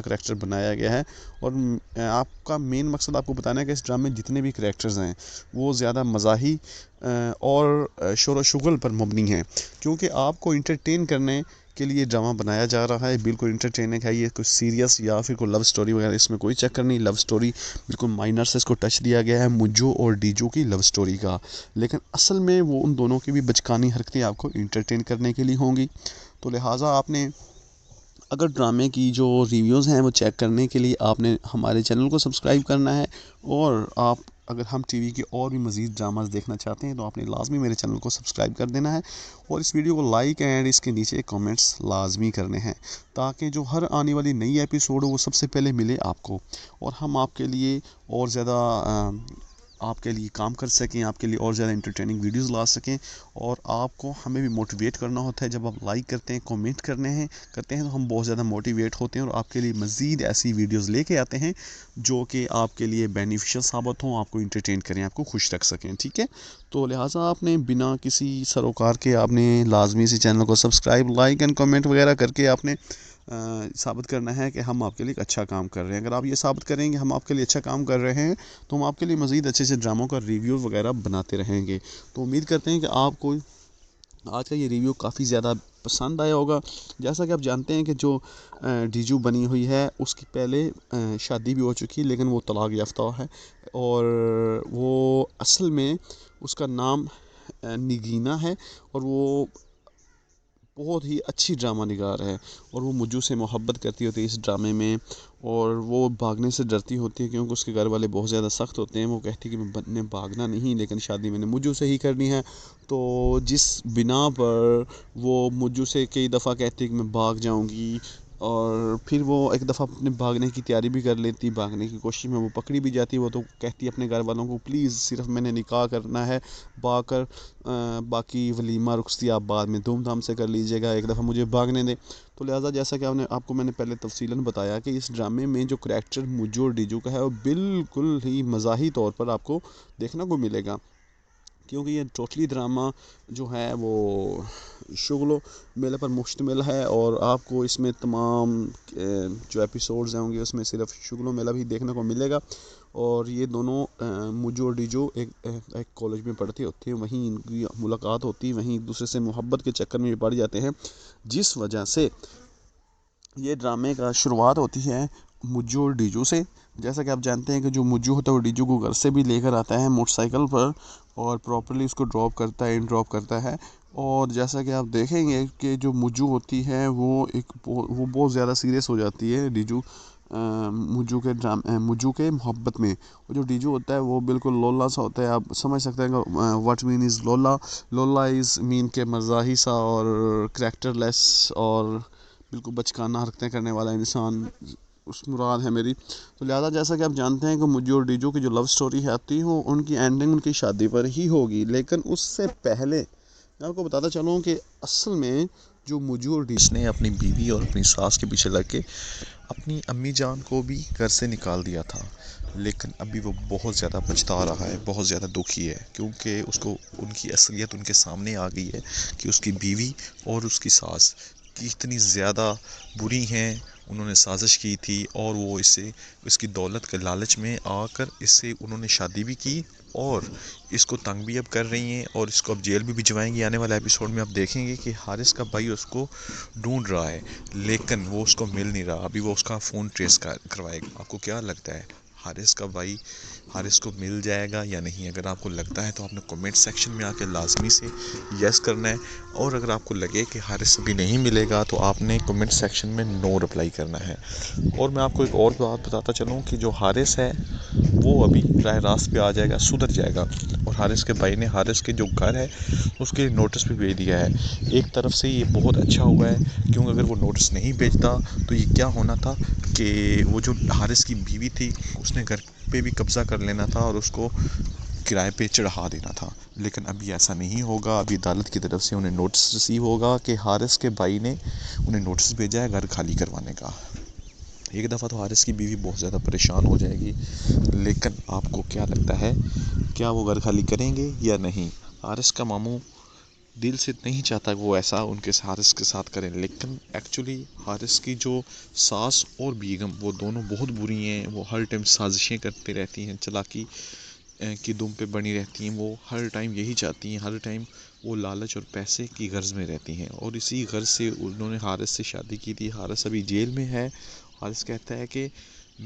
Character بنایا گیا ہے، اور آپ کا مین مقصد آپ کو بتانا ہے کہ اس ڈرامے میں جتنے بھی کریکٹرز ہیں وہ زیادہ مزاحی اور شور و شغل پر مبنی ہیں، کیونکہ آپ کو انٹرٹین کرنے کے لیے ڈرامہ بنایا جا رہا ہے. بالکل انٹرٹیننگ ہے، یہ کوئی سیریس یا پھر کوئی لو سٹوری وغیرہ اس میں کوئی چکر نہیں. لو سٹوری بالکل مائنر سے اس کو ٹچ دیا گیا ہے، مجو اور ڈیجو کی لو سٹوری کا، لیکن اصل میں وہ ان دونوں کی بھی بچکانی حرکتیں آپ کو انٹرٹین کرنے کے لیے ہوں گی. تو لہٰذا آپ نے اگر ڈرامے کی جو ریویوز ہیں وہ چیک کرنے کے لیے آپ نے ہمارے چینل کو سبسکرائب کرنا ہے، اور آپ اگر ہم ٹی وی کے اور بھی مزید ڈراماز دیکھنا چاہتے ہیں تو آپ نے لازمی میرے چینل کو سبسکرائب کر دینا ہے، اور اس ویڈیو کو لائک اینڈ اس کے نیچے کامنٹس لازمی کرنے ہیں، تاکہ جو ہر آنے والی نئی ایپیسوڈ ہو وہ سب سے پہلے ملے آپ کو، اور ہم آپ کے لیے اور زیادہ آپ کے لیے کام کر سکیں، آپ کے لیے اور زیادہ انٹرٹیننگ ویڈیوز لا سکیں. اور آپ کو ہمیں بھی موٹیویٹ کرنا ہوتا ہے. جب آپ لائک کرتے ہیں، کامنٹ کرتے ہیں تو ہم بہت زیادہ موٹیویٹ ہوتے ہیں، اور آپ کے لیے مزید ایسی ویڈیوز لے کے آتے ہیں جو کہ آپ کے لیے بینیفیشل ثابت ہوں، آپ کو انٹرٹین کریں، آپ کو خوش رکھ سکیں. ٹھیک ہے، تو لہٰذا آپ نے بنا کسی سروکار کے آپ نے لازمی سے چینل کو سبسکرائب، لائک اینڈ کامنٹ وغیرہ کر کے آپ نے ثابت کرنا ہے کہ ہم آپ کے لیے ایک اچھا کام کر رہے ہیں. اگر آپ یہ ثابت کریں گے ہم آپ کے لیے اچھا کام کر رہے ہیں تو ہم آپ کے لیے مزید اچھے سے ڈراموں کا ریویو وغیرہ بناتے رہیں گے. تو امید کرتے ہیں کہ آپ کو آج کا یہ ریویو کافی زیادہ پسند آیا ہوگا. جیسا کہ آپ جانتے ہیں کہ جو ڈیجو بنی ہوئی ہے اس کی پہلے شادی بھی ہو چکی، لیکن وہ طلاق یافتہ ہے، اور وہ اصل میں اس کا نام نگینا ہے، اور وہ بہت ہی اچھی ڈرامہ نگار ہے، اور وہ مجو سے محبت کرتی ہوتی ہے اس ڈرامے میں، اور وہ بھاگنے سے ڈرتی ہوتی ہے کیونکہ اس کے گھر والے بہت زیادہ سخت ہوتے ہیں. وہ کہتی ہے کہ میں بھاگنا نہیں، لیکن شادی میں نے مجو سے ہی کرنی ہے. تو جس بنا پر وہ مجو سے کئی دفعہ کہتی ہے کہ میں بھاگ جاؤں گی، اور پھر وہ ایک دفعہ اپنے بھاگنے کی تیاری بھی کر لیتی، بھاگنے کی کوشش میں وہ پکڑی بھی جاتی. وہ تو کہتی ہے اپنے گھر والوں کو پلیز صرف میں نے نکاح کرنا ہے، بھاگ کر باقی ولیمہ رخصتی آپ بعد میں دھوم دھام سے کر لیجیے گا، ایک دفعہ مجھے بھاگنے دیں. تو لہٰذا جیسا کہ آپ کو میں نے پہلے تفصیلاً بتایا کہ اس ڈرامے میں جو کریکٹر مجو اور ڈیجو کا ہے وہ بالکل ہی مزاحی طور پر آپ کو دیکھنے کو ملے گا، کیونکہ یہ ٹوٹلی ڈرامہ جو ہے وہ شغل و میلے پر مشتمل ہے، اور آپ کو اس میں تمام جو ایپیسوڈز ہوں گے اس میں صرف شغل و میلہ بھی دیکھنے کو ملے گا. اور یہ دونوں مجو اور ڈیجو ایک کالج میں پڑھتے ہوتے ہیں، وہیں ان کی ملاقات ہوتی ہے، وہیں ایک دوسرے سے محبت کے چکر میں پڑ جاتے ہیں، جس وجہ سے یہ ڈرامے کا شروعات ہوتی ہے مجو اور ڈیجو سے. جیسا کہ آپ جانتے ہیں کہ جو مجو ہوتا ہے وہ ڈیجو کو گھر سے بھی لے کر آتا ہے موٹر سائیکل پر، اور پراپرلی اس کو ڈراپ کرتا ہے. اور جیسا کہ آپ دیکھیں گے کہ جو مجو ہوتی ہے وہ بہت زیادہ سیریس ہو جاتی ہے مجو کے محبت میں. اور جو ڈیجو ہوتا ہے وہ بالکل لولا سا ہوتا ہے. آپ سمجھ سکتے ہیں کہ واٹ مین از لولا از مین کے مزاحی سا اور کریکٹر لیس اور بالکل بچکانہ حرکتیں کرنے والا انسان اس مراد ہے میری. تو لہٰذا جیسا کہ آپ جانتے ہیں کہ مجو اور ڈیجو کی جو لو سٹوری آتی ہے ان کی اینڈنگ ان کی شادی پر ہی ہوگی، لیکن اس سے پہلے میں آپ کو بتاتا چلوں کہ اصل میں جو مجو اور ڈیجو نے اپنی بیوی اور اپنی ساس کے پیچھے لگ کے اپنی امی جان کو بھی گھر سے نکال دیا تھا، لیکن ابھی وہ بہت زیادہ پچھتا رہا ہے، بہت زیادہ دکھی ہے، کیونکہ اس کو ان کی اصلیت ان کے سامنے آ گئی ہے کہ اس کی بیوی اور اس کی ساس اتنی زیادہ بری ہیں. انہوں نے سازش کی تھی، اور وہ اس کی دولت کے لالچ میں آ کر اس سے انہوں نے شادی بھی کی، اور اس کو تنگ بھی اب کر رہی ہیں، اور اس کو اب جیل بھی بھجوائیں گی. آنے والے ایپیسوڈ میں آپ دیکھیں گے کہ حارث کا بھائی اس کو ڈھونڈ رہا ہے، لیکن وہ اس کو مل نہیں رہا. ابھی وہ اس کا فون ٹریس کروائے گا. آپ کو کیا لگتا ہے حارث کا بھائی حارث کو مل جائے گا یا نہیں؟ اگر آپ کو لگتا ہے تو آپ نے کمنٹ سیکشن میں آ کے لازمی سے یس کرنا ہے، اور اگر آپ کو لگے کہ حارث بھی نہیں ملے گا تو آپ نے کمنٹ سیکشن میں نو رپلائی کرنا ہے. اور میں آپ کو ایک اور بات بتاتا چلوں کہ جو حارث ہے وہ ابھی راہ راست پہ آ جائے گا، سدھر جائے گا، اور حارث کے بھائی نے حارث کے جو گھر ہے اس کے نوٹس بھی بھیج دیا ہے. ایک طرف سے یہ بہت اچھا ہوا ہے، کیونکہ اگر وہ نوٹس نہیں بھیجتا تو یہ کیا ہونا تھا کہ وہ جو حارث کی بیوی تھی اس نے گھر پہ بھی قبضہ کر لینا تھا اور اس کو کرائے پہ چڑھا دینا تھا. لیکن ابھی ایسا نہیں ہوگا. ابھی عدالت کی طرف سے انہیں نوٹس ریسیو ہوگا کہ حارث کے بھائی نے انہیں نوٹس بھیجا ہے گھر خالی کروانے کا. ایک دفعہ تو حارث کی بیوی بہت زیادہ پریشان ہو جائے گی، لیکن آپ کو کیا لگتا ہے کیا وہ گھر خالی کریں گے یا نہیں؟ حارث کا ماموں دل سے نہیں چاہتا کہ وہ ایسا ان کے حارث کے ساتھ کریں، لیکن ایکچولی حارث کی جو ساس اور بیگم وہ دونوں بہت بری ہیں، وہ ہر ٹائم سازشیں کرتے رہتی ہیں، چلاکی کی دم پہ بنی رہتی ہیں، وہ ہر ٹائم یہی چاہتی ہیں، ہر ٹائم وہ لالچ اور پیسے کی غرض میں رہتی ہیں، اور اسی غرض سے انہوں نے حارث سے شادی کی تھی۔ حارث ابھی جیل میں ہے۔ حارث کہتا ہے کہ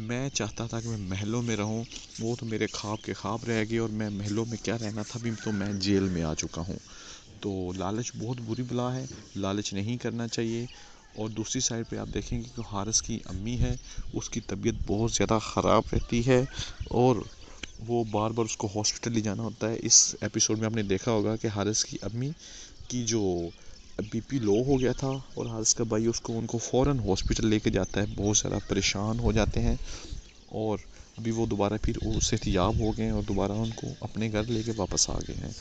میں چاہتا تھا کہ میں محلوں میں رہوں، وہ تو میرے خواب کے خواب رہ گئے، اور میں محلوں میں کیا رہنا تھا، بھی تو میں جیل میں آ چکا ہوں۔ تو لالچ بہت بری بلا ہے، لالچ نہیں کرنا چاہیے۔ اور دوسری سائڈ پہ آپ دیکھیں گے کہ حارث کی امی ہے، اس کی طبیعت بہت زیادہ خراب رہتی ہے، اور وہ بار بار اس کو ہاسپٹل لے جانا ہوتا ہے۔ اس ایپیسوڈ میں آپ نے دیکھا ہوگا کہ حارث کی امی کی جو بی پی لو ہو گیا تھا، اور حارث کا بھائی ان کو فوراً ہاسپٹل لے کے جاتا ہے، بہت زیادہ پریشان ہو جاتے ہیں، اور ابھی وہ دوبارہ پھر صحتیاب ہو گئے ہیں، اور دوبارہ ان کو اپنے گھر لے کے واپس آ گئے ہیں۔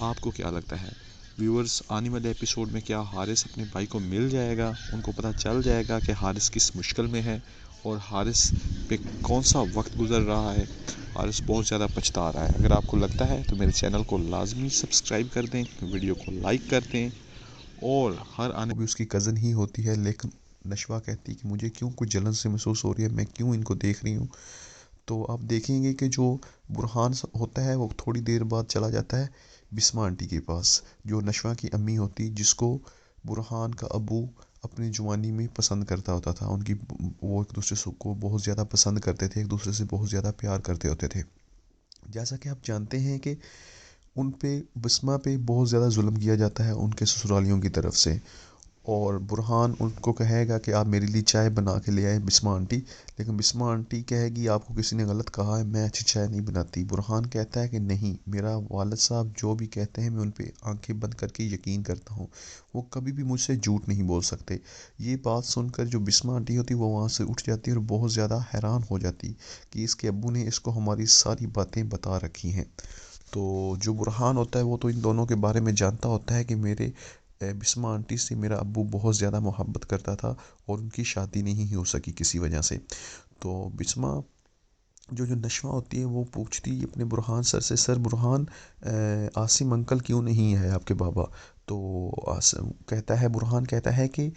آپ کو کیا لگتا ہے ویورز، آنے والے ایپیسوڈ میں کیا حارث اپنے بھائی کو مل جائے گا، ان کو پتہ چل جائے گا کہ حارث کس مشکل میں ہے، اور حارث پہ کون سا وقت گزر رہا ہے؟ حارث بہت زیادہ پچھتا رہا ہے۔ اگر آپ کو لگتا ہے تو میرے چینل کو لازمی سبسکرائب کر دیں، ویڈیو کو لائک کر دیں، اور ہر آنے بھی اس کی کزن ہی ہوتی ہے، لیکن نشوہ کہتی کہ مجھے کیوں کچھ جلن سے محسوس ہو رہی ہے، میں کیوں ان کو دیکھ رہی ہوں۔ تو آپ دیکھیں گے کہ جو برہان ہوتا ہے وہ تھوڑی دیر بعد چلا جاتا ہے بسما آنٹی کے پاس، جو نشوہ کی امی ہوتی، جس کو برہان کا ابو اپنی جوانی میں پسند کرتا ہوتا تھا۔ وہ ایک دوسرے کو بہت زیادہ پسند کرتے تھے، ایک دوسرے سے بہت زیادہ پیار کرتے ہوتے تھے۔ جیسا کہ آپ جانتے ہیں کہ ان پہ بسما پہ بہت زیادہ ظلم کیا جاتا ہے ان کے سسرالیوں کی طرف سے، اور برہان ان کو کہے گا کہ آپ میرے لیے چائے بنا کے لے آئے بسما آنٹی، لیکن بسما آنٹی کہے گی آپ کو کسی نے غلط کہا ہے، میں اچھی چائے نہیں بناتی۔ برہان کہتا ہے کہ نہیں، میرا والد صاحب جو بھی کہتے ہیں میں ان پہ آنکھیں بند کر کے یقین کرتا ہوں، وہ کبھی بھی مجھ سے جھوٹ نہیں بول سکتے۔ یہ بات سن کر جو بسما آنٹی ہوتی وہ وہاں سے اٹھ جاتی اور بہت زیادہ حیران ہو جاتی کہ اس کے ابو نے اس کو ہماری ساری باتیں بتا رکھی ہیں۔ تو جو برہان ہوتا ہے وہ تو ان دونوں کے بارے میں جانتا ہوتا ہے کہ میرے بسما آنٹی سے میرا ابو بہت زیادہ محبت کرتا تھا، اور ان کی شادی نہیں ہو سکی کسی وجہ سے۔ تو بسما جو نشوہ ہوتی ہے وہ پوچھتی اپنے برہان سر سے، سر برہان، عاصم انکل کیوں نہیں ہے آپ کے بابا؟ تو برہان کہتا ہے کہ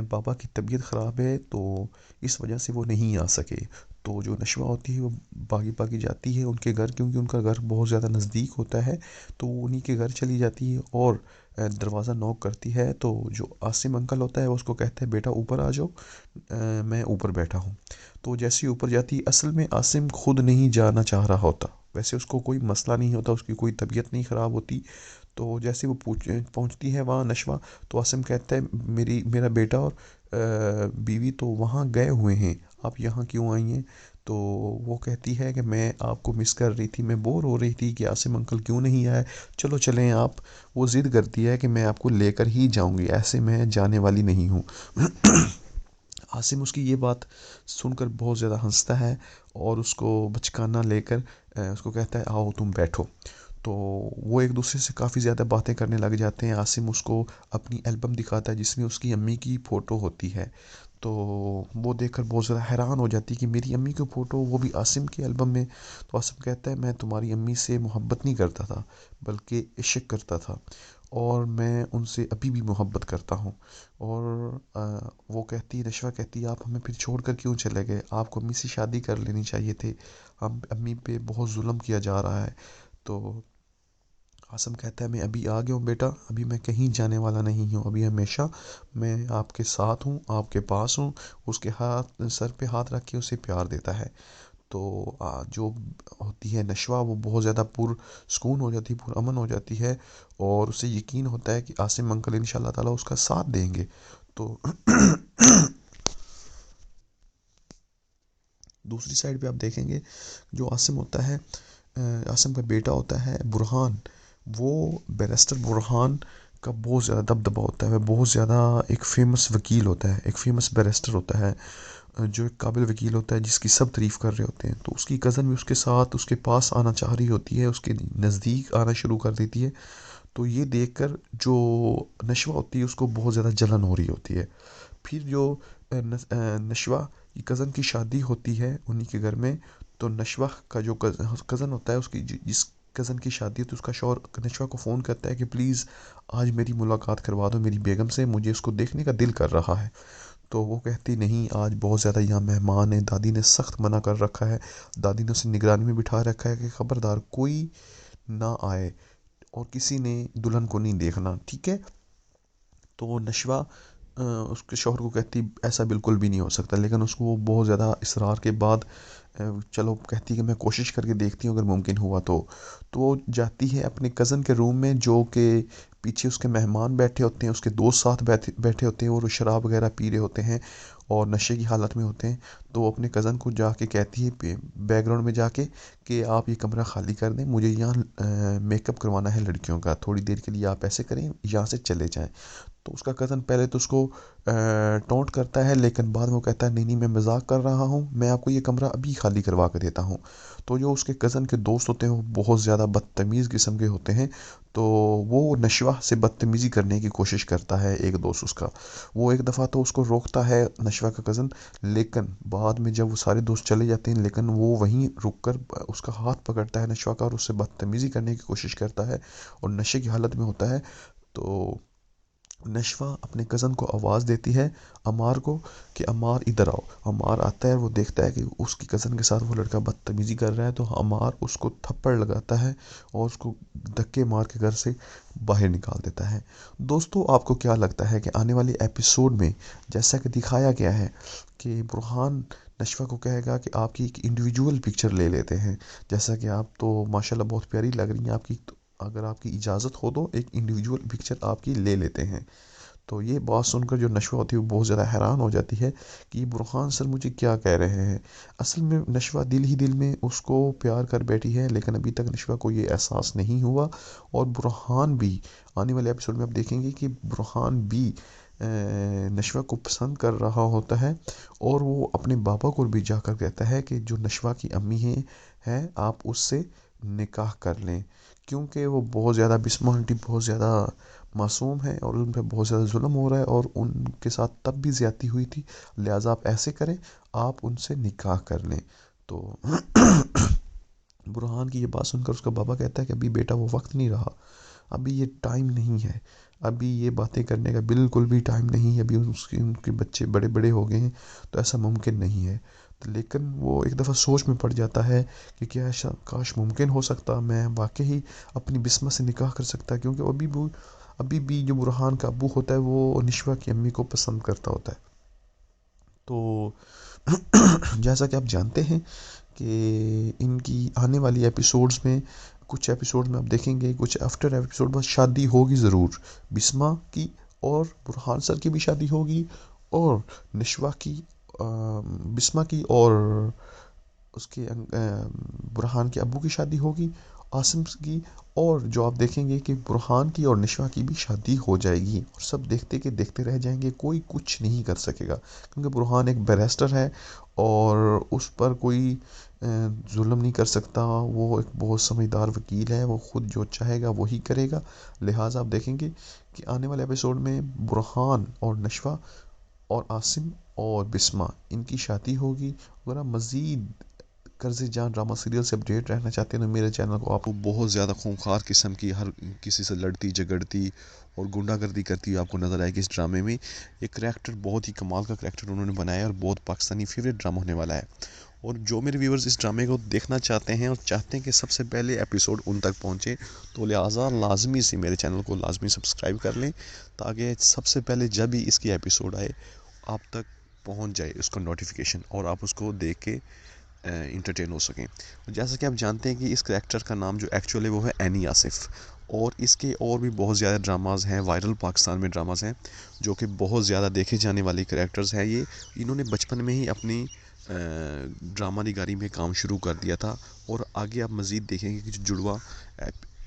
بابا کی طبیعت خراب ہے، تو اس وجہ سے وہ نہیں آ سکے۔ تو جو نشوہ ہوتی ہے وہ باغی جاتی ہے ان کے گھر، کیونکہ ان کا گھر بہت زیادہ نزدیک ہوتا ہے، تو وہ انہی کے گھر چلی جاتی ہے اور دروازہ نوک کرتی ہے۔ تو جو عاصم انکل ہوتا ہے وہ اس کو کہتا ہے بیٹا اوپر آ جاؤ، میں اوپر بیٹھا ہوں۔ تو جیسے ہی اوپر جاتی، اصل میں عاصم خود نہیں جانا چاہ رہا ہوتا، ویسے اس کو کوئی مسئلہ نہیں ہوتا، اس کی کوئی طبیعت نہیں خراب ہوتی۔ تو جیسے وہ پہنچتی ہے وہاں نشوہ، تو عاصم کہتا ہے میرا بیٹا اور بیوی تو وہاں گئے ہوئے ہیں، آپ یہاں کیوں آئی ہیں؟ تو وہ کہتی ہے کہ میں آپ کو مس کر رہی تھی، میں بور ہو رہی تھی کہ عاصم انکل کیوں نہیں آئے، چلو چلیں آپ۔ وہ ضد کرتی ہے کہ میں آپ کو لے کر ہی جاؤں گی، ایسے میں جانے والی نہیں ہوں۔ عاصم اس کی یہ بات سن کر بہت زیادہ ہنستا ہے، اور اس کو بچکانا لے کر اس کو کہتا ہے آؤ تم بیٹھو۔ تو وہ ایک دوسرے سے کافی زیادہ باتیں کرنے لگ جاتے ہیں۔ عاصم اس کو اپنی البم دکھاتا ہے جس میں اس کی امی کی فوٹو ہوتی ہے، تو وہ دیکھ کر بہت زیادہ حیران ہو جاتی کہ میری امی کی فوٹو، وہ بھی عاصم کے البم میں۔ تو عاصم کہتا ہے میں تمہاری امی سے محبت نہیں کرتا تھا، بلکہ عشق کرتا تھا، اور میں ان سے ابھی بھی محبت کرتا ہوں۔ اور وہ کہتی، نشوہ کہتی آپ ہمیں پھر چھوڑ کر کیوں چلے گئے، آپ کو امی سے شادی کر لینی چاہیے تھی، امی پہ بہت ظلم کیا جا رہا ہے۔ تو عاصم کہتا ہے میں ابھی آ گیا ہوں بیٹا، ابھی میں کہیں جانے والا نہیں ہوں، ابھی ہمیشہ میں آپ کے ساتھ ہوں، آپ کے پاس ہوں۔ اس کے سر پہ ہاتھ رکھ کے اسے پیار دیتا ہے۔ تو جو ہوتی ہے نشوہ، وہ بہت زیادہ سکون ہو جاتی، امن ہو جاتی ہے، اور اسے یقین ہوتا ہے کہ عاصم انکل ان شاء اللہ تعالیٰ اس کا ساتھ دیں گے۔ تو دوسری سائڈ پہ آپ دیکھیں گے جو عاصم ہوتا ہے، عاصم کا بیٹا ہوتا ہے برہان، وہ بیرسٹر برہان کا بہت زیادہ دبدبہ ہوتا ہے، بہت زیادہ ایک فیمس وکیل ہوتا ہے، ایک فیمس بیرسٹر ہوتا ہے، جو ایک قابل وکیل ہوتا ہے جس کی سب تعریف کر رہے ہوتے ہیں۔ تو اس کی کزن بھی اس کے ساتھ اس کے پاس آنا چاہ رہی ہوتی ہے، اس کے نزدیک آنا شروع کر دیتی ہے۔ تو یہ دیکھ کر جو نشوہ ہوتی ہے اس کو بہت زیادہ جلن ہو رہی ہوتی ہے۔ پھر جو نشوہ کی کزن کی شادی ہوتی ہے انہی کے گھر میں، تو نشوہ کا جو کزن ہوتا ہے، اس کی جس کزن کی شادی ہے تو اس کا شوہر نشوہ کو فون کرتا ہے کہ پلیز آج میری ملاقات کروا دو میری بیگم سے، مجھے اس کو دیکھنے کا دل کر رہا ہے۔ تو وہ کہتی نہیں، آج بہت زیادہ یہاں مہمان ہیں، دادی نے سخت منع کر رکھا ہے، دادی نے اسے نگرانی میں بٹھا رکھا ہے کہ خبردار کوئی نہ آئے اور کسی نے دلہن کو نہیں دیکھنا، ٹھیک ہے۔ تو وہ نشوہ اس کے شوہر کو کہتی ایسا بالکل بھی نہیں ہو سکتا، لیکن اس کو وہ بہت زیادہ اصرار کے بعد چلو کہتی کہ میں کوشش کر کے دیکھتی ہوں اگر ممکن ہوا تو وہ جاتی ہے اپنے کزن کے روم میں، جو کہ پیچھے اس کے مہمان بیٹھے ہوتے ہیں، اس کے دوست ساتھ بیٹھے ہوتے ہیں اور وہ شراب وغیرہ پی رہے ہوتے ہیں اور نشے کی حالت میں ہوتے ہیں۔ تو وہ اپنے کزن کو جا کے کہتی ہے بیک گراؤنڈ میں جا کے کہ آپ یہ کمرہ خالی کر دیں، مجھے یہاں میک اپ کروانا ہے لڑکیوں کا، تھوڑی دیر کے لیے آپ ایسے کریں، یہاں سے چلے جائیں۔ تو اس کا کزن پہلے تو اس کو ٹونٹ کرتا ہے، لیکن بعد میں وہ کہتا ہے نہیں میں مذاق کر رہا ہوں، میں آپ کو یہ کمرہ ابھی خالی کروا کے دیتا ہوں۔ تو جو اس کے کزن کے دوست ہوتے ہیں وہ بہت زیادہ بدتمیز قسم کے ہوتے ہیں، تو وہ نشوہ سے بدتمیزی کرنے کی کوشش کرتا ہے ایک دوست اس کا۔ وہ ایک دفعہ تو اس کو روکتا ہے نشوہ کا کزن، لیکن بعد میں جب وہ سارے دوست چلے جاتے ہیں لیکن وہ وہیں رک کر اس کا ہاتھ پکڑتا ہے نشوہ کا اور اس سے بدتمیزی کرنے کی کوشش کرتا ہے اور نشے کی حالت میں ہوتا ہے۔ تو نشوہ اپنے کزن کو آواز دیتی ہے عمار کو کہ عمار ادھر آؤ۔ عمار آتا ہے، وہ دیکھتا ہے کہ اس کی کزن کے ساتھ وہ لڑکا بدتمیزی کر رہا ہے، تو عمار اس کو تھپڑ لگاتا ہے اور اس کو دھکے مار کے گھر سے باہر نکال دیتا ہے۔ دوستو آپ کو کیا لگتا ہے کہ آنے والے ایپیسوڈ میں جیسا کہ دکھایا گیا ہے کہ برہان نشوہ کو کہے گا کہ آپ کی ایک انڈیویجول پکچر لے لیتے ہیں، جیسا کہ آپ تو ماشاءاللہ بہت پیاری لگ رہی ہیں آپ کی، اگر آپ کی اجازت ہو تو ایک انڈیویجول پکچر آپ کی لے لیتے ہیں۔ تو یہ بات سن کر جو نشوہ ہوتی ہے وہ بہت زیادہ حیران ہو جاتی ہے کہ برہان سر مجھے کیا کہہ رہے ہیں۔ اصل میں نشوہ دل ہی دل میں اس کو پیار کر بیٹھی ہے، لیکن ابھی تک نشوہ کو یہ احساس نہیں ہوا، اور برہان بھی آنے والے ایپیسوڈ میں آپ دیکھیں گے کہ برہان بھی نشوہ کو پسند کر رہا ہوتا ہے، اور وہ اپنے بابا کو بھی جا کر کہتا ہے کہ جو نشوہ کی امی ہیں آپ اس سے نکاح کر لیں، کیونکہ وہ بہت زیادہ بسما آنٹی بہت زیادہ معصوم ہے اور ان پہ بہت زیادہ ظلم ہو رہا ہے اور ان کے ساتھ تب بھی زیادتی ہوئی تھی، لہٰذا آپ ایسے کریں، آپ ان سے نکاح کر لیں۔ تو برہان کی یہ بات سن کر اس کا بابا کہتا ہے کہ ابھی بیٹا وہ وقت نہیں رہا، ابھی یہ ٹائم نہیں ہے، ابھی یہ باتیں کرنے کا بالکل بھی ٹائم نہیں ہے، ابھی ان کے بچے بڑے بڑے ہو گئے ہیں تو ایسا ممکن نہیں ہے۔ لیکن وہ ایک دفعہ سوچ میں پڑ جاتا ہے کہ کیا ایسا کاش ممکن ہو سکتا، میں واقعی اپنی بسمہ سے نکاح کر سکتا، کیونکہ ابھی بھی جو برہان کا ابو ہوتا ہے وہ نشوہ کی امی کو پسند کرتا ہوتا ہے۔ تو جیسا کہ آپ جانتے ہیں کہ ان کی آنے والی ایپیسوڈز میں کچھ ایپیسوڈ میں آپ دیکھیں گے، کچھ آفٹر ایپیسوڈ میں شادی ہوگی ضرور، بسمہ کی اور برہان سر کی بھی شادی ہوگی، اور نشوہ کی بسمہ کی اور اس کے برہان کے ابو کی شادی ہوگی، عاصم کی، اور جو آپ دیکھیں گے کہ برہان کی اور نشوہ کی بھی شادی ہو جائے گی، اور سب دیکھتے کہ دیکھتے رہ جائیں گے، کوئی کچھ نہیں کر سکے گا، کیونکہ برہان ایک بیرسٹر ہے اور اس پر کوئی ظلم نہیں کر سکتا، وہ ایک بہت سمجھدار وکیل ہے، وہ خود جو چاہے گا وہی کرے گا، لہٰذا آپ دیکھیں گے کہ آنے والے ایپیسوڈ میں برہان اور نشوہ اور عاصم اور بسمہ ان کی شادی ہوگی۔ اگر آپ مزید قرض جان ڈرامہ سیریل سے اپڈیٹ رہنا چاہتے ہیں تو میرے چینل کو آپ وہ بہت زیادہ خونخوار قسم کی ہر کسی سے لڑتی جھگڑتی اور گنڈا گردی کرتی ہوئی آپ کو نظر آئے گی اس ڈرامے میں۔ ایک کریکٹر بہت ہی کمال کا کریکٹر انہوں نے بنایا ہے اور بہت پاکستانی فیوریٹ ڈرامہ ہونے والا ہے، اور جو میرے ویورز اس ڈرامے کو دیکھنا چاہتے ہیں اور چاہتے ہیں کہ سب سے پہلے ایپیسوڈ ان تک پہنچے، تو لہٰذا لازمی سے میرے چینل کو لازمی سبسکرائب کر لیں، تاکہ سب سے پہلے جب ہی اس کی ایپیسوڈ آئے آپ تک پہنچ جائے اس کو نوٹیفیکیشن، اور آپ اس کو دیکھ کے انٹرٹین ہو سکیں۔ جیسا کہ آپ جانتے ہیں کہ اس کریکٹر کا نام جو ایکچولی وہ ہے اینی آصف، اور اس کے اور بھی بہت زیادہ ڈراماز ہیں، وائرل پاکستان میں ڈراماز ہیں جو کہ بہت زیادہ دیکھے جانے والی کریکٹرز ہیں۔ انہوں نے بچپن میں ہی اپنی ڈرامہ نگاری میں کام شروع کر دیا تھا، اور آگے آپ مزید دیکھیں گے کہ جو جڑواں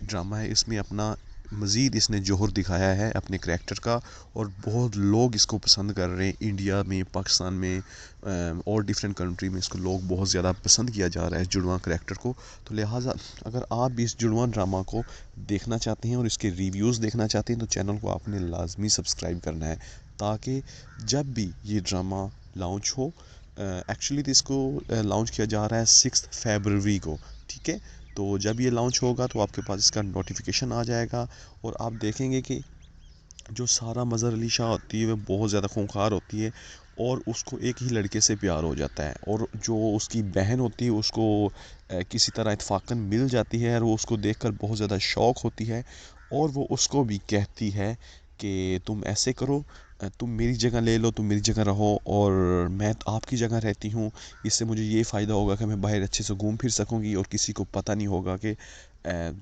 ڈرامہ ہے اس میں اپنا مزید اس نے جوہر دکھایا ہے اپنے کریکٹر کا، اور بہت لوگ اس کو پسند کر رہے ہیں، انڈیا میں، پاکستان میں اور ڈیفرنٹ کنٹری میں اس کو لوگ بہت زیادہ پسند کیا جا رہا ہے اس جڑواں کریکٹر کو۔ تو لہٰذا اگر آپ بھی اس جڑواں ڈرامہ کو دیکھنا چاہتے ہیں اور اس کے ریویوز دیکھنا چاہتے ہیں تو چینل کو آپ نے لازمی سبسکرائب کرنا ہے، تاکہ جب بھی یہ ڈرامہ لانچ ہو، ایکچولی اس کو لانچ کیا جا رہا ہے 6 فیبروری کو، ٹھیک ہے، تو جب یہ لانچ ہوگا تو آپ کے پاس اس کا نوٹیفیکیشن آ جائے گا اور آپ دیکھیں گے کہ جو سارہ مظہر علی شاہ ہوتی ہے وہ بہت زیادہ خونخوار ہوتی ہے اور اس کو ایک ہی لڑکے سے پیار ہو جاتا ہے، اور جو اس کی بہن ہوتی ہے اس کو کسی طرح اتفاقاً مل جاتی ہے اور وہ اس کو دیکھ کر بہت زیادہ شوق ہوتی ہے، اور وہ اس کو بھی کہتی ہے کہ تم ایسے کرو، تم میری جگہ لے لو، تم میری جگہ رہو اور میں آپ کی جگہ رہتی ہوں، اس سے مجھے یہ فائدہ ہوگا کہ میں باہر اچھے سے گھوم پھر سکوں گی اور کسی کو پتہ نہیں ہوگا کہ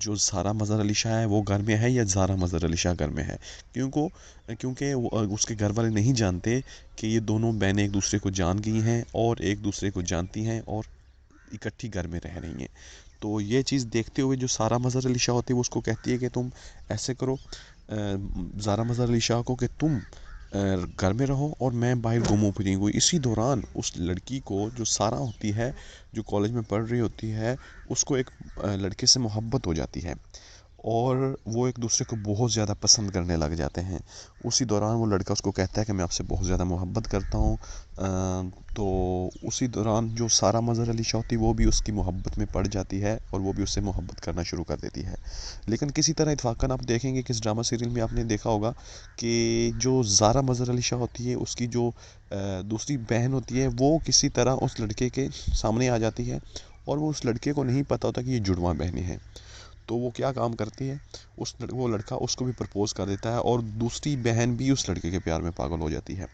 جو سارہ مظہر علی شاہ ہے وہ گھر میں ہے یا زارا مظہر علی شاہ گھر میں ہے، کیونکہ اس کے گھر والے نہیں جانتے کہ یہ دونوں بہنیں ایک دوسرے کو جان گئی ہیں اور ایک دوسرے کو جانتی ہیں اور اکٹھی گھر میں رہ رہی ہیں۔ تو یہ چیز دیکھتے ہوئے جو سارہ مظہر علی شاہ ہوتی ہے وہ اس کو کہتی ہے کہ تم ایسے کرو زارا مظہر علی شاہ کو کہ تم گھر میں رہو اور میں باہر گھوموں پھریں گی۔ اسی دوران اس لڑکی کو جو سارہ ہوتی ہے جو کالج میں پڑھ رہی ہوتی ہے اس کو ایک لڑکے سے محبت ہو جاتی ہے اور وہ ایک دوسرے کو بہت زیادہ پسند کرنے لگ جاتے ہیں۔ اسی دوران وہ لڑکا اس کو کہتا ہے کہ میں آپ سے بہت زیادہ محبت کرتا ہوں، تو اسی دوران جو سارہ مظہر علی شاہ ہوتی ہے وہ بھی اس کی محبت میں پڑ جاتی ہے اور وہ بھی اس سے محبت کرنا شروع کر دیتی ہے۔ لیکن کسی طرح اتفاقاً آپ دیکھیں گے کہ اس ڈرامہ سیریل میں آپ نے دیکھا ہوگا کہ جو زارا مظہر علی شاہ ہوتی ہے اس کی جو دوسری بہن ہوتی ہے وہ کسی طرح اس لڑکے کے سامنے آ جاتی ہے اور وہ اس لڑکے کو نہیں پتہ ہوتا کہ یہ جڑواں بہنیں ہیں۔ تو وہ کیا کام کرتی ہے، وہ لڑکا اس کو بھی پرپوز کر دیتا ہے اور دوسری بہن بھی اس لڑکے کے پیار میں پاگل ہو جاتی ہے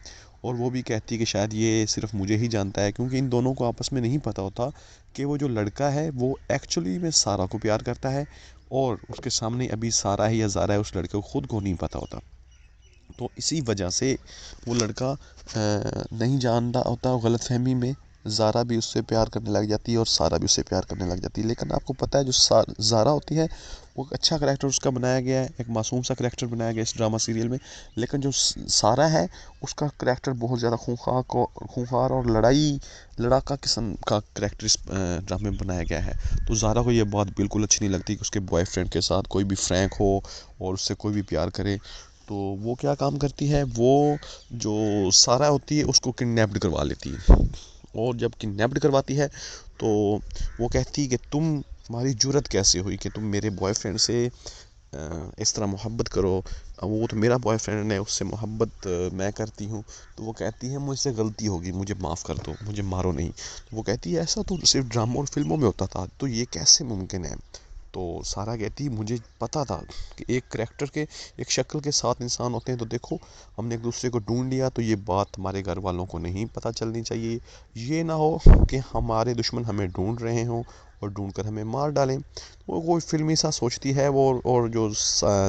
اور وہ بھی کہتی ہے کہ شاید یہ صرف مجھے ہی جانتا ہے، کیونکہ ان دونوں کو آپس میں نہیں پتہ ہوتا کہ وہ جو لڑکا ہے وہ ایکچولی میں سارہ کو پیار کرتا ہے اور اس کے سامنے ابھی سارہ ہے یا زارا ہے اس لڑکے کو خود کو نہیں پتہ ہوتا۔ تو اسی وجہ سے وہ لڑکا نہیں جانتا ہوتا، غلط فہمی میں زارا بھی اس سے پیار کرنے لگ جاتی ہے اور سارہ بھی اس سے پیار کرنے لگ جاتی ہے۔ لیکن آپ کو پتہ ہے جو زارا ہوتی ہے وہ ایک اچھا کریکٹر اس کا بنایا گیا ہے، ایک معصوم سا کریکٹر بنایا گیا ہے اس ڈرامہ سیریل میں، لیکن جو سارہ ہے اس کا کریکٹر بہت زیادہ خونخوار اور لڑاکا قسم کا کریکٹر اس ڈرامے میں بنایا گیا ہے۔ تو زارا کو یہ بات بالکل اچھی نہیں لگتی کہ اس کے بوائے فرینڈ کے ساتھ کوئی بھی فرینک ہو اور اس سے کوئی بھی پیار کرے، تو وہ کیا کام کرتی ہے، وہ جو سارہ ہوتی ہے اس کو کڈنیپڈ کروا لیتی ہے اور جب کڈنیپڈ کرواتی ہے تو وہ کہتی ہے کہ تمہاری جرت کیسے ہوئی کہ تم میرے بوائے فرینڈ سے اس طرح محبت کرو، وہ تو میرا بوائے فرینڈ ہے، اس سے محبت میں کرتی ہوں۔ تو وہ کہتی ہے مجھ سے غلطی ہوگی، مجھے معاف کر دو، مجھے مارو نہیں۔ تو وہ کہتی ہے ایسا تو صرف ڈراموں اور فلموں میں ہوتا تھا، تو یہ کیسے ممکن ہے؟ تو سارہ کہتی مجھے پتہ تھا کہ ایک کریکٹر کے ایک شکل کے ساتھ انسان ہوتے ہیں، تو دیکھو ہم نے ایک دوسرے کو ڈھونڈ لیا تو یہ بات ہمارے گھر والوں کو نہیں پتہ چلنی چاہیے، یہ نہ ہو کہ ہمارے دشمن ہمیں ڈھونڈ رہے ہوں اور ڈھونڈ کر ہمیں مار ڈالیں۔ وہ کوئی فلمی سا سوچتی ہے وہ، اور جو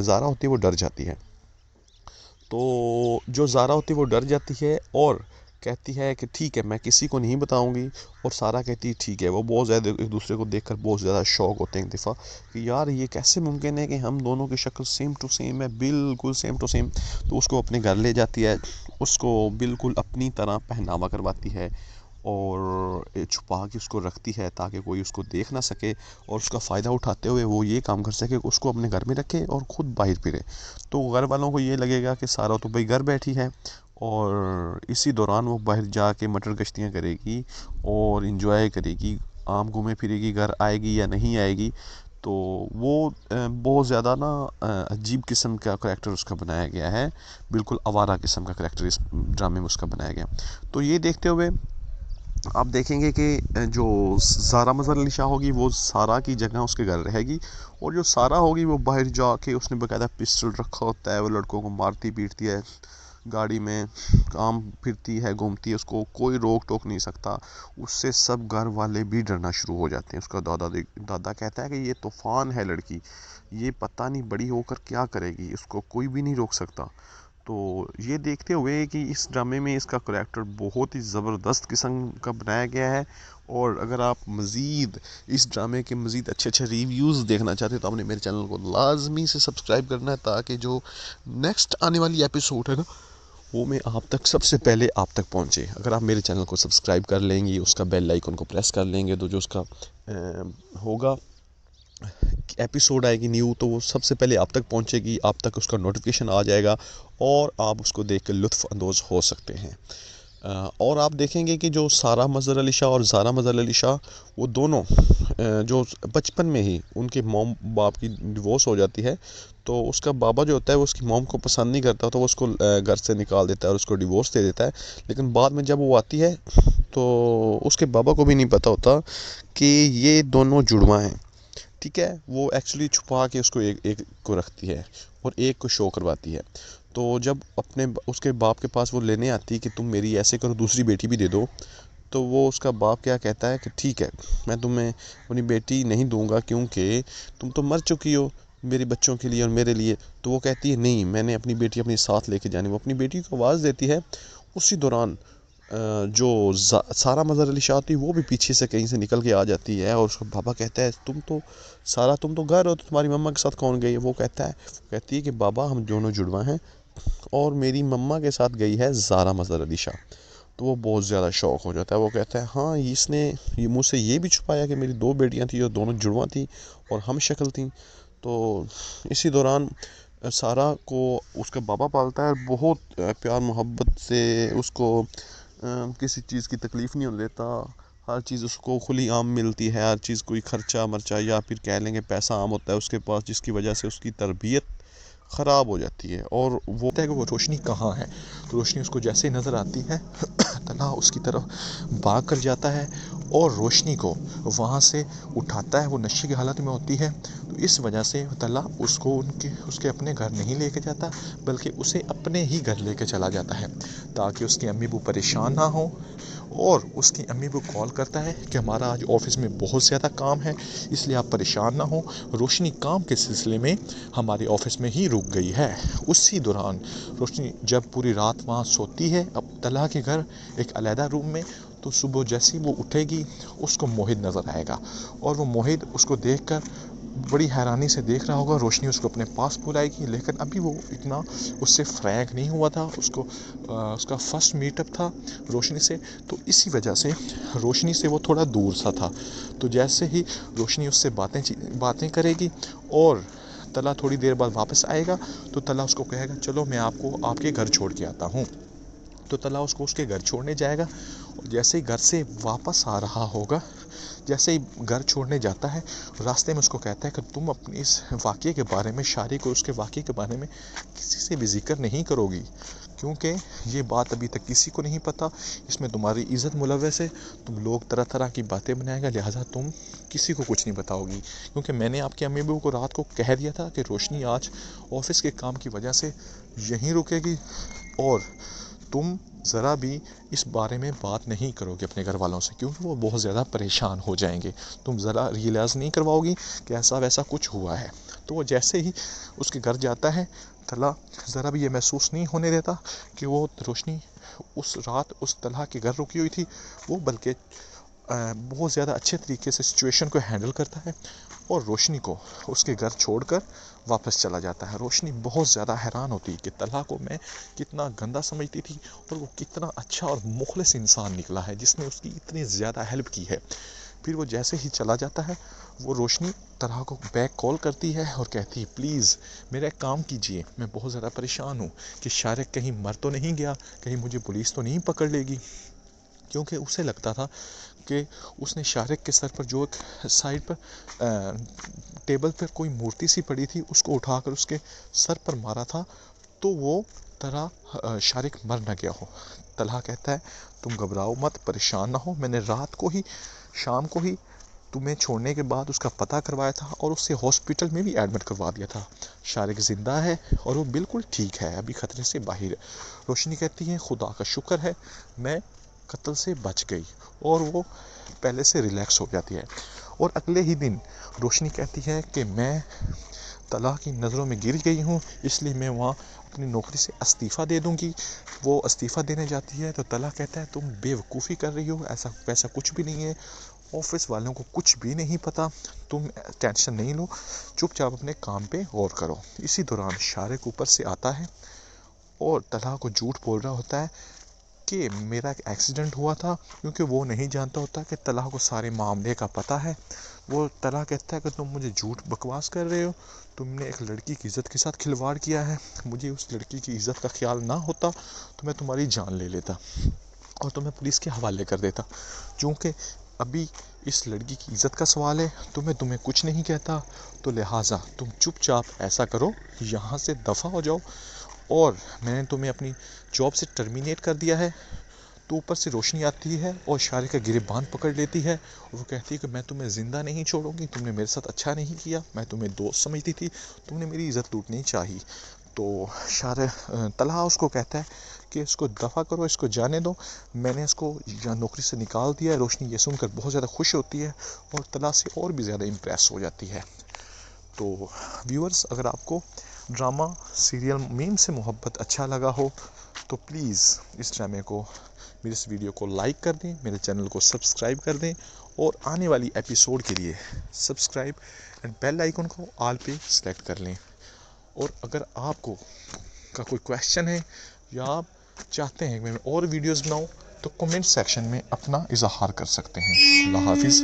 زارا ہوتی ہے وہ ڈر جاتی ہے۔ تو جو زارا ہوتی ہے وہ ڈر جاتی ہے اور کہتی ہے کہ ٹھیک ہے میں کسی کو نہیں بتاؤں گی، اور سارہ کہتی ہے ٹھیک ہے۔ وہ بہت زیادہ ایک دوسرے کو دیکھ کر بہت زیادہ شوق ہوتے ہیں ایک دفعہ کہ یار یہ کیسے ممکن ہے کہ ہم دونوں کی شکل سیم ٹو سیم ہے، بالکل سیم ٹو سیم۔ تو اس کو اپنے گھر لے جاتی ہے، اس کو بالکل اپنی طرح پہناوا کرواتی ہے اور چھپا کے اس کو رکھتی ہے تاکہ کوئی اس کو دیکھ نہ سکے، اور اس کا فائدہ اٹھاتے ہوئے وہ یہ کام کر سکے کہ اس کو اپنے گھر میں رکھے اور خود باہر پھرے۔ تو گھر والوں کو یہ لگے گا کہ سارہ تو بھائی گھر بیٹھی ہے اور اسی دوران وہ باہر جا کے مٹر گشتیاں کرے گی اور انجوائے کرے گی، عام گھومے پھرے گی، گھر آئے گی یا نہیں آئے گی۔ تو وہ بہت زیادہ نا عجیب قسم کا کریکٹر اس کا بنایا گیا ہے، بالکل آوارہ قسم کا کریکٹر اس ڈرامے میں اس کا بنایا گیا۔ تو یہ دیکھتے ہوئے آپ دیکھیں گے کہ جو زارا مظہر علی شاہ ہوگی وہ سارہ کی جگہ اس کے گھر رہے گی، اور جو سارہ ہوگی وہ باہر جا کے اس نے باقاعدہ پسٹل رکھا ہوتا ہے، وہ لڑکوں کو مارتی پیٹتی ہے، گاڑی میں کام پھرتی ہے، گھومتی ہے، اس کو کوئی روک ٹوک نہیں سکتا۔ اس سے سب گھر والے بھی ڈرنا شروع ہو جاتے ہیں۔ اس کا دادا کہتا ہے کہ یہ طوفان ہے لڑکی، یہ پتہ نہیں بڑی ہو کر کیا کرے گی، اس کو کوئی بھی نہیں روک سکتا۔ تو یہ دیکھتے ہوئے کہ اس ڈرامے میں اس کا کریکٹر بہت ہی زبردست قسم کا بنایا گیا ہے، اور اگر آپ مزید اس ڈرامے کے مزید اچھے اچھے ریویوز دیکھنا چاہتے ہیں تو آپ نے میرے چینل کو لازمی سے سبسکرائب کرنا ہے، تاکہ جو نیکسٹ آنے والی ایپیسوڈ ہے نا وہ میں آپ تک سب سے پہلے آپ تک پہنچے۔ اگر آپ میرے چینل کو سبسکرائب کر لیں گے، اس کا بیل آئیکن کو پریس کر لیں گے، تو جو اس کا ہوگا ایپیسوڈ آئے گی نیو تو وہ سب سے پہلے آپ تک پہنچے گی، آپ تک اس کا نوٹیفیکیشن آ جائے گا اور آپ اس کو دیکھ کے لطف اندوز ہو سکتے ہیں۔ اور آپ دیکھیں گے کہ جو سارہ مظہر علی شاہ اور زارا مظہر علی شاہ وہ دونوں جو بچپن میں ہی ان کے موم باپ کی ڈیورس ہو جاتی ہے تو اس کا بابا جو ہوتا ہے وہ اس کی موم کو پسند نہیں کرتا تو وہ اس کو گھر سے نکال دیتا ہے اور اس کو ڈیورس دے دیتا ہے. لیکن بعد میں جب وہ آتی ہے تو اس کے بابا کو بھی نہیں پتہ ہوتا کہ یہ دونوں جڑواں ہیں. ٹھیک ہے, وہ ایکچولی چھپا کے اس کو ایک کو رکھتی ہے اور ایک کو شو کرواتی ہے. تو جب اس کے باپ کے پاس وہ لینے آتی کہ تم میری ایسے کرو دوسری بیٹی بھی دے دو, تو وہ اس کا باپ کیا کہتا ہے کہ ٹھیک ہے میں تمہیں اپنی بیٹی نہیں دوں گا کیونکہ تم تو مر چکی ہو میری بچوں کے لیے اور میرے لیے. تو وہ کہتی ہے نہیں, میں نے اپنی بیٹی اپنے ساتھ لے کے جانی. وہ اپنی بیٹی کو آواز دیتی ہے. اسی دوران جو سارہ مظہر علی شاہ تھی وہ بھی پیچھے سے کہیں سے نکل کے آ جاتی ہے اور اس کا بابا کہتا ہے تم تو گھر ہو, تو تمہاری مما کے ساتھ کون گئی ہے؟ وہ کہتی ہے کہ بابا ہم دونوں جڑواں ہیں اور میری مما کے ساتھ گئی ہے زارا مظہر علی شاہ. تو وہ بہت زیادہ شوق ہو جاتا ہے. وہ کہتا ہے ہاں اس نے مجھ سے یہ بھی چھپایا کہ میری 2 بیٹیاں تھیں اور دونوں جڑواں تھیں اور ہم شکل تھیں. تو اسی دوران سارہ کو اس کا بابا پالتا ہے اور بہت پیار محبت سے اس کو کسی چیز کی تکلیف نہیں ہونے دیتا. ہر چیز اس کو کھلی عام ملتی ہے, ہر چیز کوئی خرچہ مرچہ یا پھر کہہ لیں گے پیسہ عام ہوتا ہے اس کے پاس, جس کی وجہ سے اس کی تربیت خراب ہو جاتی ہے. اور وہ ہے کہ وہ روشنی کہاں ہے. تو روشنی اس کو جیسے ہی نظر آتی ہے طلحہ اس کی طرف بھاگ کر جاتا ہے اور روشنی کو وہاں سے اٹھاتا ہے. وہ نشے کی حالت میں ہوتی ہے تو اس وجہ سے طلحہ اس کو اس کے اپنے گھر نہیں لے کے جاتا بلکہ اسے اپنے ہی گھر لے کے چلا جاتا ہے تاکہ اس کی امی ابو پریشان نہ ہوں. اور اس کی امی کو کال کرتا ہے کہ ہمارا آج آفس میں بہت زیادہ کام ہے اس لیے آپ پریشان نہ ہوں. روشنی کام کے سلسلے میں ہمارے آفس میں ہی رک گئی ہے. اسی دوران روشنی جب پوری رات وہاں سوتی ہے اب طلحہ کے گھر ایک علیحدہ روم میں, تو صبح جیسی وہ اٹھے گی اس کو موہد نظر آئے گا اور وہ موہد اس کو دیکھ کر بڑی حیرانی سے دیکھ رہا ہوگا. روشنی اس کو اپنے پاس بلائے گی لیکن ابھی وہ اتنا اس سے فرینک نہیں ہوا تھا. اس کا فرسٹ میٹ اپ تھا روشنی سے, تو اسی وجہ سے روشنی سے وہ تھوڑا دور سا تھا. تو جیسے ہی روشنی اس سے باتیں کرے گی اور طلحہ تھوڑی دیر بعد واپس آئے گا تو طلحہ اس کو کہے گا چلو میں آپ کو آپ کے گھر چھوڑ کے آتا ہوں. تو طلحہ اس کو اس کے گھر چھوڑنے جائے گا اور جیسے ہی گھر سے واپس آ رہا ہوگا, جیسے ہی گھر چھوڑنے جاتا ہے راستے میں اس کو کہتا ہے کہ تم اپنی اس واقعے کے بارے میں, شاعری کو اس کے واقعے کے بارے میں کسی سے بھی ذکر نہیں کرو گی کیونکہ یہ بات ابھی تک کسی کو نہیں پتہ, اس میں تمہاری عزت ملوث ہے. تم لوگ طرح طرح کی باتیں بنائے گا لہٰذا تم کسی کو کچھ نہیں بتاؤ گی کیونکہ میں نے آپ کے امی ابو کو رات کو کہہ دیا تھا کہ روشنی آج آفس کے کام کی وجہ سے یہیں رکے گی اور تم ذرا بھی اس بارے میں بات نہیں کرو گے اپنے گھر والوں سے کیونکہ وہ بہت زیادہ پریشان ہو جائیں گے. تم ذرا ریئلائز نہیں کرواؤ گی کہ ایسا ویسا کچھ ہوا ہے. تو وہ جیسے ہی اس کے گھر جاتا ہے طلحہ ذرا بھی یہ محسوس نہیں ہونے دیتا کہ وہ روشنی اس رات اس طلحہ کے گھر رکی ہوئی تھی. وہ بلکہ بہت زیادہ اچھے طریقے سے سچویشن کو ہینڈل کرتا ہے اور روشنی کو اس کے گھر چھوڑ کر واپس چلا جاتا ہے. روشنی بہت زیادہ حیران ہوتی ہے کہ طلحہ کو میں کتنا گندا سمجھتی تھی اور وہ کتنا اچھا اور مخلص انسان نکلا ہے جس نے اس کی اتنی زیادہ ہیلپ کی ہے. پھر وہ جیسے ہی چلا جاتا ہے وہ روشنی طلحہ کو بیک کال کرتی ہے اور کہتی ہے پلیز میرا ایک کام کیجیے, میں بہت زیادہ پریشان ہوں کہ شارق کہیں مر تو نہیں گیا, کہیں مجھے پولیس تو نہیں پکڑ لے گی. کیونکہ اسے لگتا تھا کہ اس نے شارق کے سر پر جو ایک سائڈ پر ٹیبل پر کوئی مورتی سی پڑی تھی اس کو اٹھا کر اس کے سر پر مارا تھا تو وہ شارق مر نہ گیا ہو. طلحہ کہتا ہے تم گھبراؤ مت, پریشان نہ ہو, میں نے رات کو ہی شام کو ہی تمہیں چھوڑنے کے بعد اس کا پتہ کروایا تھا اور اسے ہاسپٹل میں بھی ایڈمٹ کروا دیا تھا. شارق زندہ ہے اور وہ بالکل ٹھیک ہے, ابھی خطرے سے باہر ہے. روشنی کہتی ہے خدا کا شکر ہے میں قتل سے بچ گئی اور وہ پہلے سے ریلیکس ہو جاتی ہے. اور اگلے ہی دن روشنی کہتی ہے کہ میں طلحہ کی نظروں میں گر گئی ہوں اس لیے میں وہاں اپنی نوکری سے استعفیٰ دے دوں گی. وہ استعفیٰ دینے جاتی ہے تو طلحہ کہتا ہے تم بے وقوفی کر رہی ہو, ایسا ویسا کچھ بھی نہیں ہے, آفس والوں کو کچھ بھی نہیں پتہ, تم ٹینشن نہیں لو, چپ چاپ اپنے کام پہ غور کرو. اسی دوران شارق اوپر سے آتا ہے اور طلحہ کو جھوٹ بول رہا ہوتا ہے کہ میرا ایک ایکسیڈنٹ ہوا تھا کیونکہ وہ نہیں جانتا ہوتا کہ طلحہ کو سارے معاملے کا پتہ ہے. وہ طلحہ کہتا ہے کہ تم مجھے جھوٹ بکواس کر رہے ہو, تم نے ایک لڑکی کی عزت کے ساتھ کھلواڑ کیا ہے, مجھے اس لڑکی کی عزت کا خیال نہ ہوتا تو میں تمہاری جان لے لیتا. اور تمہیں پولیس کے حوالے کر دیتا. چونکہ ابھی اس لڑکی کی عزت کا سوال ہے تو میں تمہیں کچھ نہیں کہتا, تو لہٰذا تم چپ چاپ ایسا کرو, یہاں سے دفع ہو جاؤ. اور میں نے تمہیں اپنی جاب سے ٹرمینیٹ کر دیا ہے. تو اوپر سے روشنی آتی ہے اور شارے کا گریبان پکڑ لیتی ہے, اور وہ کہتی ہے کہ میں تمہیں زندہ نہیں چھوڑوں گی, تم نے میرے ساتھ اچھا نہیں کیا, میں تمہیں دوست سمجھتی تھی, تم نے میری عزت لوٹنی چاہی. تو طلحہ اس کو کہتا ہے کہ اس کو دفع کرو, اس کو جانے دو, میں نے اس کو نوکری سے نکال دیا ہے. روشنی یہ سن کر بہت زیادہ خوش ہوتی ہے اور طلحہ سے اور بھی زیادہ امپریس ہو جاتی ہے. تو ویورز, اگر آپ کو ڈرامہ سیریل میم سے محبت اچھا لگا ہو تو پلیز اس ڈرامے کو, میرے اس ویڈیو کو لائک کر دیں, میرے چینل کو سبسکرائب کر دیں, اور آنے والی ایپیسوڈ کے لیے سبسکرائب اینڈ بیل آئیکن کو آل پہ سلیکٹ کر لیں. اور اگر آپ کو کا کوئی کویشچن ہے یا آپ چاہتے ہیں کہ میں اور ویڈیوز بناؤں تو کمنٹ سیکشن میں اپنا اظہار کر سکتے ہیں. اللہ حافظ.